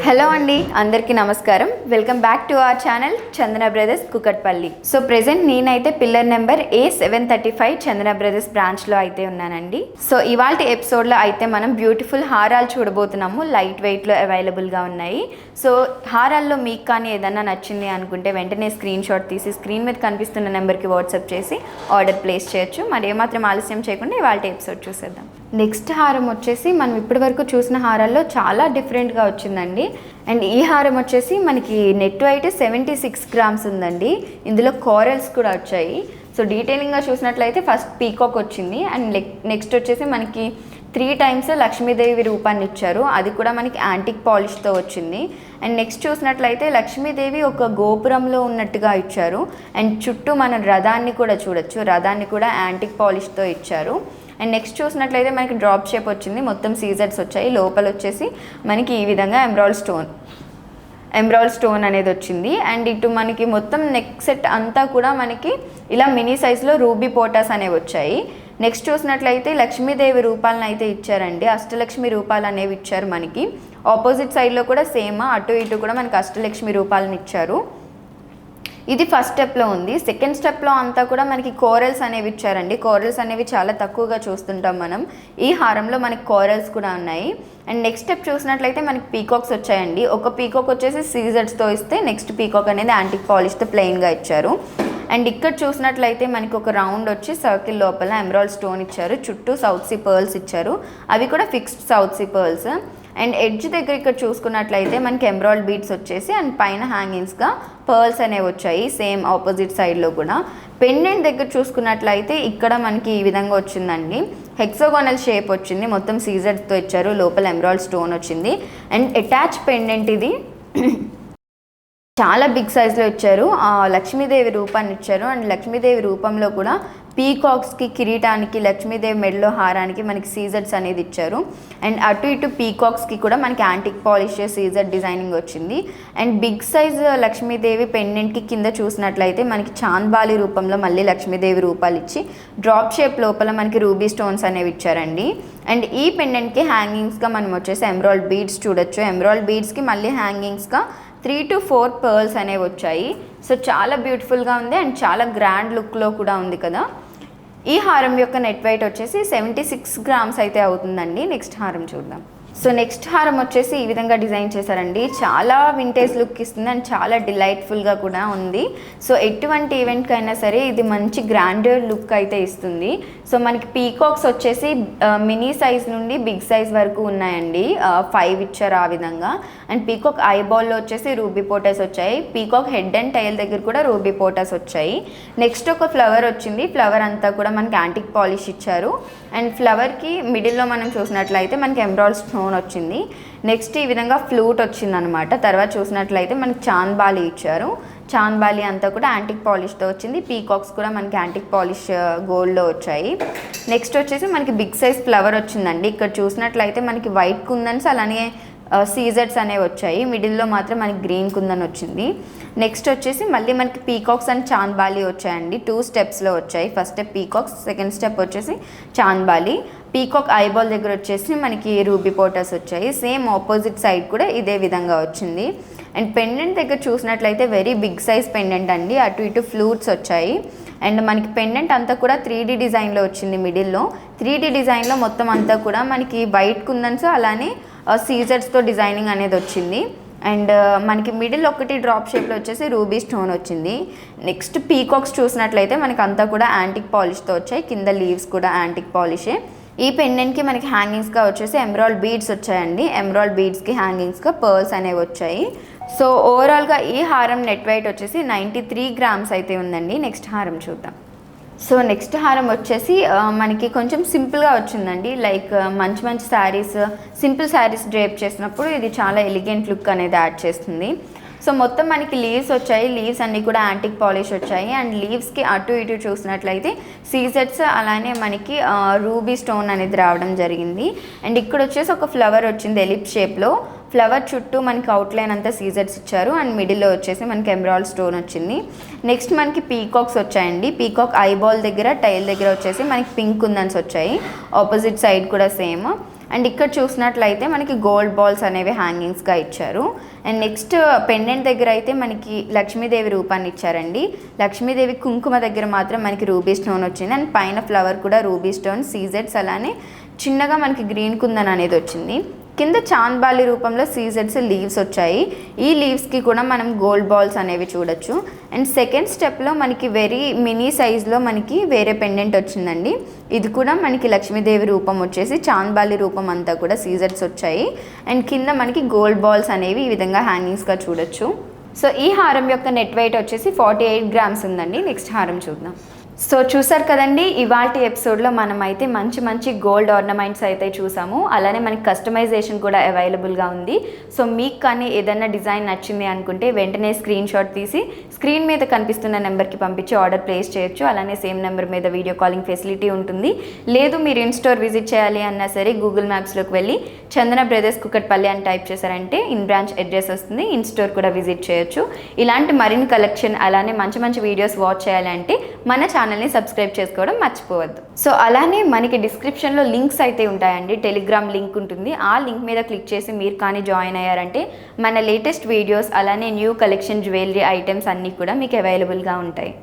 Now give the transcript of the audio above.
Hello అండి, అందరికీ నమస్కారం. Welcome back to our channel Chandana brothers Kukatpally. So present నేనైతే పిల్లర్ నెంబర్ A735 చందన brothers బ్రాంచ్లో అయితే ఉన్నానండి. సో ఇవాళ ఎపిసోడ్లో అయితే మనం బ్యూటిఫుల్ హారాలు చూడబోతున్నాము. లైట్ వెయిట్లో అవైలబుల్గా ఉన్నాయి. సో హారాల్లో మీకు కానీ ఏదన్నా నచ్చింది అనుకుంటే వెంటనే స్క్రీన్ షాట్ తీసి స్క్రీన్ మీద కనిపిస్తున్న నెంబర్కి వాట్సాప్ చేసి ఆర్డర్ ప్లేస్ చేయొచ్చు. మరి ఏమాత్రం ఆలస్యం చేయకుండా ఇవాళ ఎపిసోడ్ చూసేద్దాం. నెక్స్ట్ హారం వచ్చేసి మనం ఇప్పటివరకు చూసిన హారాల్లో చాలా డిఫరెంట్గా వచ్చిందండి. అండ్ ఈ హారం వచ్చేసి మనకి నెట్ వెయిట్ 76 గ్రామ్స్ ఉందండి. ఇందులో కోరల్స్ కూడా వచ్చాయి. సో డీటెయిలింగ్గా చూసినట్లయితే ఫస్ట్ పీకాక్ వచ్చింది. అండ్ నెక్స్ట్ వచ్చేసి మనకి 3 టైమ్స్ లక్ష్మీదేవి రూపాన్ని ఇచ్చారు. అది కూడా మనకి యాంటిక్ పాలిష్తో వచ్చింది. అండ్ నెక్స్ట్ చూసినట్లయితే లక్ష్మీదేవి ఒక గోపురంలో ఉన్నట్టుగా ఇచ్చారు. అండ్ చుట్టూ మనం రథాన్ని కూడా చూడొచ్చు. రథాన్ని కూడా యాంటిక్ పాలిష్తో ఇచ్చారు. అండ్ నెక్స్ట్ చూసినట్లయితే మనకి డ్రాప్ షేప్ వచ్చింది. మొత్తం సీజర్స్ వచ్చాయి. లోపల వచ్చేసి మనకి ఈ విధంగా ఎమరాల్డ్ స్టోన్ అనేది వచ్చింది. అండ్ ఇటు మనకి మొత్తం నెక్ సెట్ అంతా కూడా మనకి ఇలా మినీ సైజులో రూబీ పోటాస్ అనేవి వచ్చాయి. నెక్స్ట్ చూసినట్లయితే లక్ష్మీదేవి రూపాలను అయితే ఇచ్చారండి. అష్టలక్ష్మి రూపాలు అనేవి ఇచ్చారు మనకి. ఆపోజిట్ సైడ్లో కూడా సేమ్ అటు ఇటు కూడా మనకి అష్టలక్ష్మి రూపాలను ఇచ్చారు. ఇది ఫస్ట్ స్టెప్లో ఉంది. సెకండ్ స్టెప్లో అంతా కూడా మనకి కోరల్స్ అనేవి ఇచ్చారండి. కోరల్స్ అనేవి చాలా తక్కువగా చూస్తుంటాం మనం. ఈ హారంలో మనకి కోరల్స్ కూడా ఉన్నాయి. అండ్ నెక్స్ట్ స్టెప్ చూసినట్లయితే మనకి పీకాక్స్ వచ్చాయండి. ఒక పీకాక్ వచ్చేసి సీజర్స్తో ఇస్తే నెక్స్ట్ పీకాక్ అనేది యాంటిక్ పాలిష్తో ప్లెయిన్గా ఇచ్చారు. అండ్ ఇక్కడ చూసినట్లయితే మనకి ఒక రౌండ్ వచ్చి సర్కిల్ లోపల ఎమరాల్డ్ స్టోన్ ఇచ్చారు. చుట్టూ సౌత్ సీ పర్ల్స్ ఇచ్చారు. అవి కూడా fixed south sea pearls. And edge దగ్గర ఇక్కడ చూసుకున్నట్లయితే మనకి ఎమరాల్డ్ బీడ్స్ వచ్చేసి అండ్ పైన హ్యాంగింగ్స్గా పర్ల్స్ అనేవి వచ్చాయి. సేమ్ ఆపోజిట్ సైడ్లో కూడా. పెండెంట్ దగ్గర చూసుకున్నట్లయితే ఇక్కడ మనకి ఈ విధంగా వచ్చిందండి. హెక్సాగోనల్ షేప్ వచ్చింది. మొత్తం సీజర్స్తో ఇచ్చారు. లోపల ఎమరాల్డ్ స్టోన్ వచ్చింది. అండ్ అటాచ్ పెండెంట్ ఇది చాలా బిగ్ సైజ్లో ఇచ్చారు. లక్ష్మీదేవి రూపాన్ని ఇచ్చారు. అండ్ లక్ష్మీదేవి రూపంలో కూడా పీకాక్స్కి, కిరీటానికి, లక్ష్మీదేవి మెడలో హారానికి మనకి సీజర్స్ అనేది ఇచ్చారు. అండ్ అటు ఇటు పీకాక్స్కి కూడా మనకి యాంటిక్ పాలిష్ సీజర్ డిజైనింగ్ వచ్చింది. అండ్ బిగ్ సైజ్ లక్ష్మీదేవి పెండెంట్కి కింద చూసినట్లయితే మనకి చాంద్బాలి రూపంలో మళ్ళీ లక్ష్మీదేవి రూపాలు ఇచ్చి డ్రాప్ షేప్ లోపల మనకి రూబీ స్టోన్స్ అనేవి ఇచ్చారండి. అండ్ ఈ పెండెంట్కి హ్యాంగింగ్స్గా మనం వచ్చేసి ఎమరాల్డ్ బీడ్స్ చూడొచ్చు. ఎమరాల్డ్ బీడ్స్కి మళ్ళీ హ్యాంగింగ్స్గా 3 to 4 పర్ల్స్ అనేవి వచ్చాయి. సో చాలా బ్యూటిఫుల్గా ఉంది. అండ్ చాలా గ్రాండ్ లుక్లో కూడా ఉంది కదా. ఈ హారం యొక్క నెట్ వెయిట్ వచ్చేసి 76 గ్రామ్స్ అయితే అవుతుందండి. నెక్స్ట్ హారం చూద్దాం. సో నెక్స్ట్ హారం వచ్చేసి ఈ విధంగా డిజైన్ చేశారండి. చాలా వింటేజ్ లుక్ ఇస్తుంది అండ్ చాలా డిలైట్ఫుల్గా కూడా ఉంది. సో ఎటువంటి ఈవెంట్కి అయినా సరే ఇది మంచి గ్రాండర్ లుక్ అయితే ఇస్తుంది. సో మనకి పీకాక్స్ వచ్చేసి మినీ సైజ్ నుండి బిగ్ సైజ్ వరకు ఉన్నాయండి. 5 ఇచ్చారు ఆ విధంగా. అండ్ పీకాక్ ఐబాల్లో వచ్చేసి రూబీ పోటాస్ వచ్చాయి. పీకాక్ హెడ్ అండ్ టైల్ దగ్గర కూడా రూబీ పోటాస్ వచ్చాయి. నెక్స్ట్ ఒక ఫ్లవర్ వచ్చింది. ఫ్లవర్ అంతా కూడా మనకి యాంటిక్ పాలిష్ ఇచ్చారు. అండ్ ఫ్లవర్కి మిడిల్లో మనం చూసినట్లయితే మనకి ఎమరాల్డ్ స్టోన్ వచ్చింది. నెక్స్ట్ ఈ విధంగా ఫ్లూట్ వచ్చింది అనమాట. తర్వాత చూసినట్లయితే మనకి చాంద్బాలి ఇచ్చారు. చాంద్బాలి అంతా కూడా యాంటిక్ పాలిష్తో వచ్చింది. పీకాక్స్ కూడా మనకి యాంటిక్ పాలిష్ గోల్డ్లో వచ్చాయి. నెక్స్ట్ వచ్చేసి మనకి బిగ్ సైజ్ ఫ్లవర్ వచ్చిందండి. ఇక్కడ చూసినట్లయితే మనకి వైట్ కుందన్స్ అలానే సీజర్స్ అనేవి వచ్చాయి. మిడిల్లో మాత్రం మనకి గ్రీన్ కుందన్ వచ్చింది. నెక్స్ట్ వచ్చేసి మళ్ళీ మనకి పీకాక్స్ అండ్ చాంద్బాలి వచ్చాయండి. 2 స్టెప్స్లో వచ్చాయి. First step peacocks, second step వచ్చేసి చాంద్బాలి. పీకాక్ ఐబాల్ దగ్గర వచ్చేసి మనకి రూబీ పోటాస్ వచ్చాయి. సేమ్ ఆపోజిట్ సైడ్ కూడా ఇదే విధంగా వచ్చింది. అండ్ పెండెంట్ దగ్గర చూసినట్లయితే వెరీ బిగ్ సైజ్ పెండెంట్ అండి. అటు ఇటు ఫ్లూట్స్ వచ్చాయి. అండ్ మనకి పెండెంట్ అంతా కూడా 3D డిజైన్లో వచ్చింది. మిడిల్లో 3D డిజైన్లో మొత్తం అంతా కూడా మనకి వైట్ కుందన్స్ అలానే సీజర్స్తో డిజైనింగ్ అనేది వచ్చింది. అండ్ మనకి మిడిల్ ఒకటి డ్రాప్ షేప్లో వచ్చేసి రూబీ స్టోన్ వచ్చింది. నెక్స్ట్ పీకాక్స్ చూసినట్లయితే మనకి అంతా కూడా యాంటిక్ పాలిష్తో వచ్చాయి. కింద లీవ్స్ కూడా యాంటిక్ పాలిషే. ఈ పెండెంట్కి మనకి హ్యాంగింగ్స్గా వచ్చేసి ఎమరాల్డ్ బీడ్స్ వచ్చాయండి. ఎమరాల్డ్ బీడ్స్కి హ్యాంగింగ్స్గా పర్ల్స్ అనేవి వచ్చాయి. సో ఓవరాల్గా ఈ హారం నెట్ వెయిట్ వచ్చేసి 93 గ్రామ్స్ అయితే ఉందండి. నెక్స్ట్ హారం చూద్దాం. సో నెక్స్ట్ హారం వచ్చేసి మనకి కొంచెం సింపుల్గా వచ్చిందండి. లైక్ మంచి శారీస్, సింపుల్ శారీస్ డ్రేప్ చేసినప్పుడు ఇది చాలా ఎలిగెంట్ లుక్ అనేది యాడ్ చేస్తుంది. సో మొత్తం మనకి లీవ్స్ వచ్చాయి. లీవ్స్ అన్నీ కూడా యాంటిక్ పాలిష్ వచ్చాయి. అండ్ లీవ్స్కి అటు ఇటు చూసినట్లయితే సీజర్స్ అలానే మనకి రూబీ స్టోన్ అనేది రావడం జరిగింది. అండ్ ఇక్కడ వచ్చేసి ఒక ఫ్లవర్ వచ్చింది ఎలిప్స్ షేప్లో. ఫ్లవర్ చుట్టూ మనకి అవుట్లైన్ అంతా సీజర్స్ ఇచ్చారు. అండ్ మిడిల్లో వచ్చేసి మనకి ఎమరాల్డ్ స్టోన్ వచ్చింది. నెక్స్ట్ మనకి పీకాక్స్ వచ్చాయండి. పీకాక్ ఐబాల్ దగ్గర, టైల్ దగ్గర వచ్చేసి మనకి పింక్ కుందన్స్ వచ్చాయి. ఆపోజిట్ సైడ్ కూడా సేమ్. అండ్ ఇక్కడ చూసినట్లయితే మనకి గోల్డ్ బాల్స్ అనేవి హ్యాంగింగ్స్గా ఇచ్చారు. అండ్ నెక్స్ట్ పెండెంట్ దగ్గర అయితే మనకి లక్ష్మీదేవి రూపాన్ని ఇచ్చారండి. లక్ష్మీదేవి కుంకుమ దగ్గర మాత్రం మనకి రూబీ స్టోన్ వచ్చింది అండ్ పైన ఫ్లవర్ కూడా రూబీ స్టోన్, సీజెడ్స్, అలానే చిన్నగా మనకి గ్రీన్ కుందన్ అనేది వచ్చింది. కింద చాంద్బాలి రూపంలో సీజెడ్స్ లీవ్స్ వచ్చాయి. ఈ లీవ్స్కి కూడా మనం గోల్డ్ బాల్స్ అనేవి చూడొచ్చు. అండ్ సెకండ్ స్టెప్లో మనకి వెరీ మినీ సైజ్లో మనకి వేరే పెండెంట్ వచ్చిందండి. ఇది కూడా మనకి లక్ష్మీదేవి రూపం వచ్చేసి చాంద్బాలి రూపం అంతా కూడా సీజెడ్స్ వచ్చాయి. అండ్ కింద మనకి గోల్డ్ బాల్స్ అనేవి ఈ విధంగా హ్యాంగింగ్స్గా చూడొచ్చు. సో ఈ హారం యొక్క నెట్ వెయిట్ వచ్చేసి 48 గ్రామ్స్ ఉందండి. నెక్స్ట్ హారం చూద్దాం. సో చూసారు కదండి, ఇవాల్టి ఎపిసోడ్లో మనం అయితే మంచి గోల్డ్ ఆర్నమెంట్స్ అయితే చూసాము. అలానే మనకి కస్టమైజేషన్ కూడా అవైలబుల్గా ఉంది. సో మీకు కానీ ఏదైనా డిజైన్ నచ్చింది అనుకుంటే వెంటనే స్క్రీన్ షాట్ తీసి స్క్రీన్ మీద కనిపిస్తున్న నెంబర్కి పంపించి ఆర్డర్ ప్లేస్ చేయొచ్చు. అలానే సేమ్ నెంబర్ మీద వీడియో కాలింగ్ ఫెసిలిటీ ఉంటుంది. లేదు మీరు ఇన్ స్టోర్ విజిట్ చేయాలి అన్నా సరే గూగుల్ మ్యాప్స్లోకి వెళ్ళి చందన బ్రదర్స్ కుకట్పల్లి అని టైప్ చేశారంటే ఇన్ బ్రాంచ్ అడ్రస్ వస్తుంది. ఇన్ స్టోర్ కూడా విజిట్ చేయొచ్చు. ఇలాంటి మరిన్ని కలెక్షన్ అలానే మంచి వీడియోస్ వాచ్ చేయాలంటే మన ఛానల్ని సబ్స్క్రైబ్ చేసుకోవడం మర్చిపోవద్దు. సో అలానే మనకి డిస్క్రిప్షన్లో లింక్స్ అయితే ఉంటాయండి. టెలిగ్రామ్ లింక్ ఉంటుంది. ఆ లింక్ మీద క్లిక్ చేసి మీరు కానీ జాయిన్ అయ్యారంటే మన లేటెస్ట్ వీడియోస్ అలానే న్యూ కలెక్షన్ జ్యువెలరీ ఐటమ్స్ అన్నీ కూడా మీకు అవైలబుల్గా ఉంటాయి.